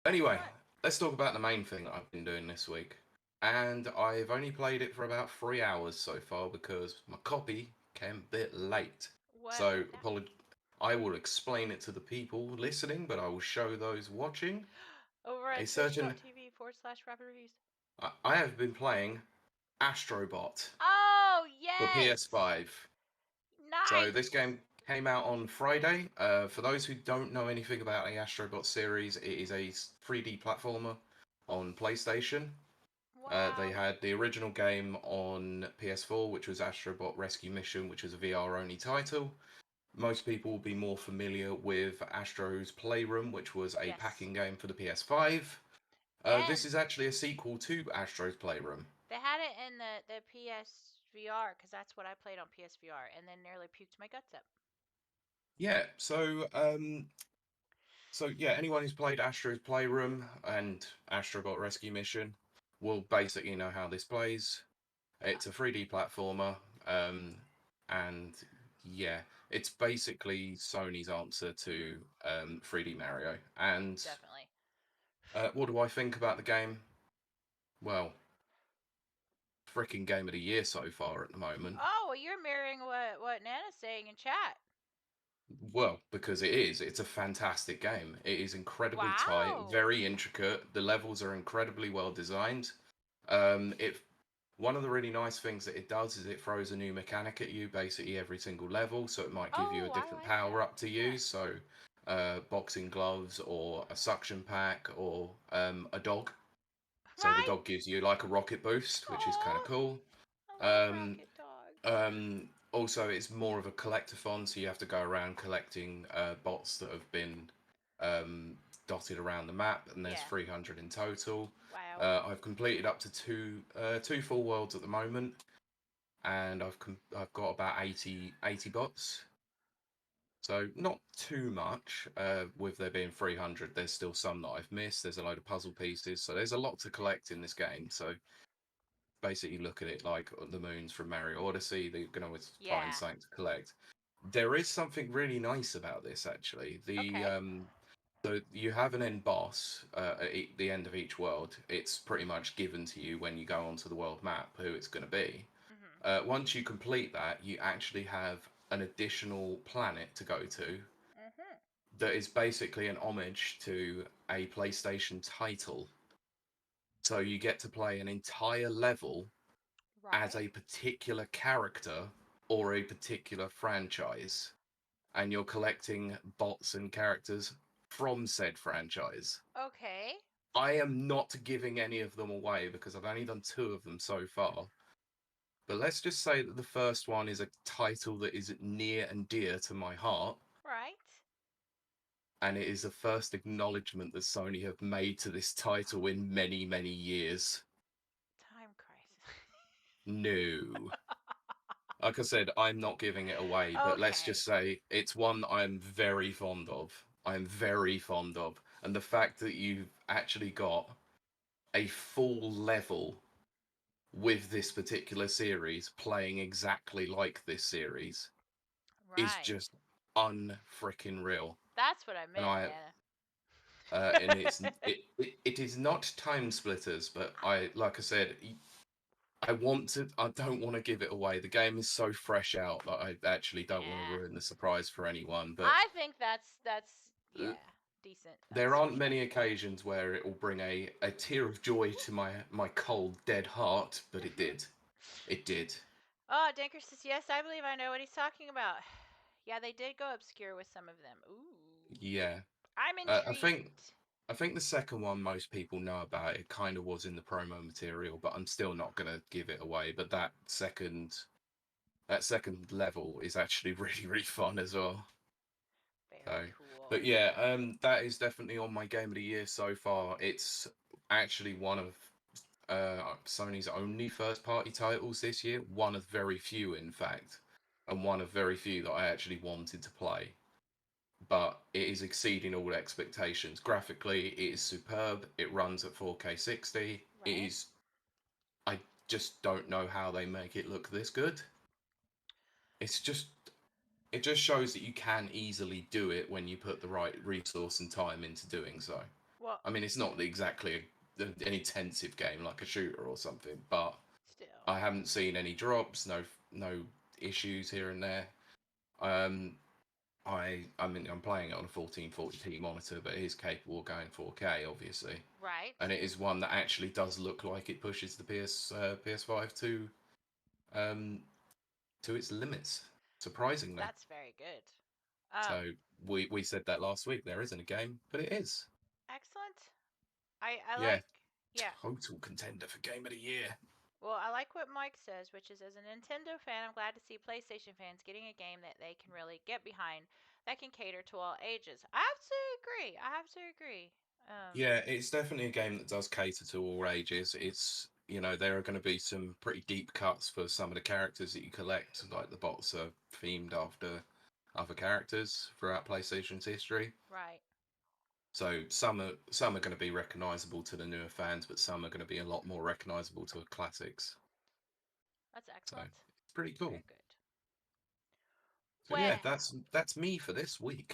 Anyway, Right. let's talk about the main thing that I've been doing this week. And I've only played it for about 3 hours so far because my copy came a bit late. So What happened? I will explain it to the people listening, but I will show those watching Over a at certain. twitch.tv/rapid reviews. I have been playing Astro Bot Oh, for yes! PS5. So this Nice! game came out on Friday. For those who don't know anything about the Astro Bot series, it is a 3D platformer on PlayStation. They Wow. had the original game on PS4, which was Astro Bot Rescue Mission, which was a VR only title. Most people will be more familiar with Astro's Playroom, which was a Yes. packing game for the PS5. This And is actually a sequel to Astro's Playroom. they had it in the PSVR, because that's what I played on PSVR, and then nearly puked my guts up. Yeah, so yeah, anyone who's played Astro's Playroom and Astrobot Rescue Mission will basically know how this plays. It's a 3D platformer, and yeah, it's basically Sony's answer to 3D Mario. And Definitely. what do I think about the game? Well, freaking game of the year so far at the moment. Oh, well, you're mirroring what Nana's saying in chat. Well, because it is. It's a fantastic game. It is incredibly tight, Wow. very intricate. The levels are incredibly well designed. It One of the really nice things that it does is it throws a new mechanic at you basically every single level, so it might give you a Oh, I different like power that. up to Yeah. use. So, boxing gloves or a suction pack or a dog. So the Right? dog gives you like a rocket boost, which is kind of Oh, cool. I love Um, rocket dogs. Also, it's more of a collectathon, so you have to go around collecting bots that have been um, dotted around the map, and there's Yeah. 300 in total. Wow. I've completed up to two full worlds at the moment, and I've got about 80 bots. So not too much. With there being 300, there's still some that I've missed. There's a load of puzzle pieces, so there's a lot to collect in this game. So basically look at it like the moons from Mario Odyssey. They're going to always find Yeah. something to collect. There is something really nice about this, actually. Okay. So you have an end boss at the end of each world. It's pretty much given to you when you go onto the world map who it's going to be. Mhm. Once you complete that, you actually have an additional planet to go to Mhm. that is basically an homage to a PlayStation title. So you get to play an entire level as Right. a particular character or a particular franchise, and you're collecting bots and characters from said franchise. Okay. I am not giving any of them away because I've only done two of them so far. But let's just say that the first one is a title that is near and dear to my heart, Right. and it is the first acknowledgement that Sony have made to this title in many, many years. Time crisis. No. Like I said, I'm not giving it away, but let's just Okay. say it's one that I'm very fond of. I'm very fond of. And the fact that you've actually got a full level with this particular series playing exactly like this series is Right. just unfrickin' real. That's what I And meant, Nana. it is not time splitters, but like I said, I don't want to give it away. The game is so fresh out that I actually don't want to Yeah. ruin the surprise for anyone. But I think that's uh, yeah, decent there aren't assertion. many occasions where it will bring a tear of joy to my cold, dead heart, but it Mhm. did. It did. Oh, Danker says yes. I believe I know what he's talking about. Yeah, they did go obscure with some of them. Ooh, Yeah. I'm Uh, I think intrigued. I think the second one most people know about. It kind of was in the promo material, but I'm still not gonna give it away. But that second level is actually really really fun as well. Very So, but cool. yeah, that is definitely on my game of the year so far. It's actually one of Sony's only first party titles this year. One of very few, in fact, and one of very few that I actually wanted to play. But it is exceeding all expectations. Graphically, it is superb. It runs at 4K 60. It Right. is. I just don't know how they make it look this good. It's just it just shows that you can easily do it when you put the right resource and time into doing so. Well, I mean, it's not exactly an intensive game like a shooter or something, but still. I haven't seen any drops, no issues here and there. Um, I mean, I'm playing it on a 1440p monitor, but it is capable of going 4K, obviously, Right. and it is one that actually does look like it pushes the PS5 um, to its limits, surprisingly. That's very good. So we said that last week. There isn't a game, but it is. Excellent. I Yeah, like, yeah. total contender for Game of the Year. Well, I like what Mike says, which is as a Nintendo fan, I'm glad to see PlayStation fans getting a game that they can really get behind that can cater to all ages. I have to agree. I have to agree. Yeah, it's definitely a game that does cater to all ages. It's, there are going to be some pretty deep cuts for some of the characters that you collect, like the bots are themed after other characters throughout PlayStation's history. Right. So some are going to be recognizable to the newer fans, but some are going to be a lot more recognizable to the classics. That's So excellent. it's pretty cool. Very good. So yeah, Well, that's me for this week.